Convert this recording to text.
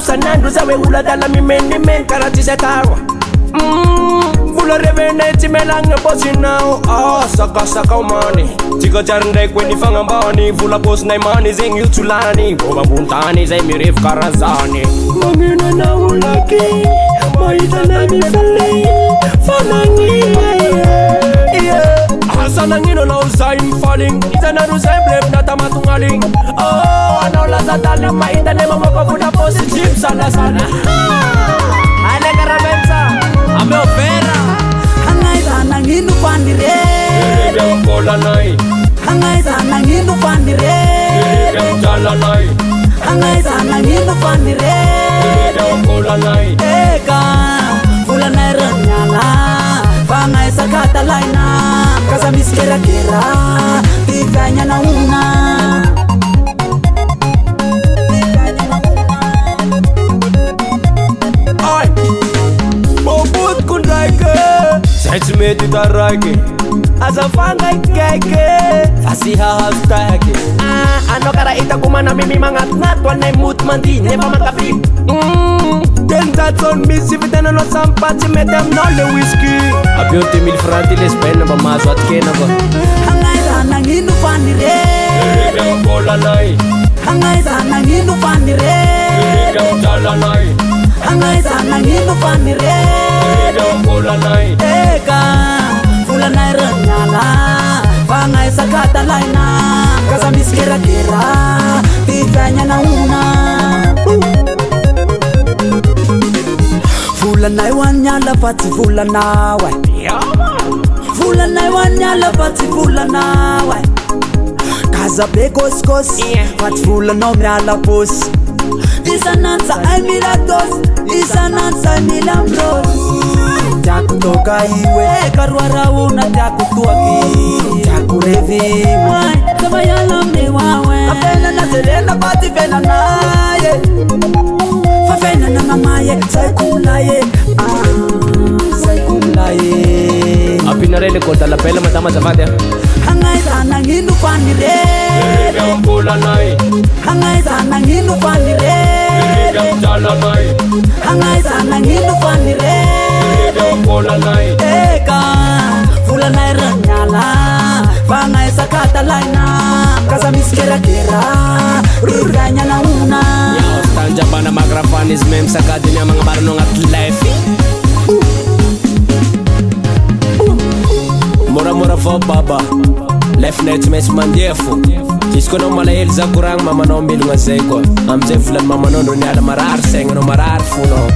Sanando sabe ula dalla mi men karati setawa Fula reveneti melange bosi now saka mani Tika jarndai kweni fanga bani Fula boss na imani zing yutulani Boba buntani zay mirif karazani Mangina na ulaki Maita na mi fali Fanangi Sanangino na I'm falling Ita na rusemblem na tamatungaling Ano la satala maita ne mamaka funa positive sana Ale karabensa Ame opera Hangai sanangino pandire Dem kola nai Hangai sanangino pandire Dem jala nai Hangai sanangino pandire Dem kola nai Eka Fula nai ranyala Fangai sakata laina Kaza miskera kera Tiganya na una Ay Bobut kun raike Sets me tu da raike Asa fangai keke Fasiha hastake Ano kara ita kumana mimi mangat natwa na imut mandi Neva makafi Tenzatson misi vitana no sampati medem no le whisky Abio 2000 francs les pena ba maso at kena ba Hangai sanangino pandire Dem kola nai Hangai sanangino pandire Dem jala nai Hangai sanangino pandire Dem kola nai Eka Fula nai ranyala Fangai sakata laina Kaza miskera kera Tiganya na una Fula nai wanyala pati fula nawe Fula nai wanyala pati fula nawe Kaza begos kos Pati fula no miala pos Isa nansa ay milagros Isa nansa ay milagros Jaku toka iwe Karwara una jaku tuaki Jaku revi Wai Kabayala mnewawe Kapena na selena pati fena naye Fafena na mamaye Saikulaye Saikulaye Apinarele kota la pela matama safate Hangai sanangino pandire Dem kola nai Hangai sanangino pandire Dem jala nai Hangai sanangino pandire Dem kola nai Eka Fula nai ranyala Fangai sakata laina Kaza miskera kera Ruranya na una Tanja bana magrafanis mem sakadin yang mga marunong at lefi Mura fo baba Left net mes mandiefu Kisko no malahil za kurang mama no milunga zeko Amze fulan mama no dunia da marar seng no marar funo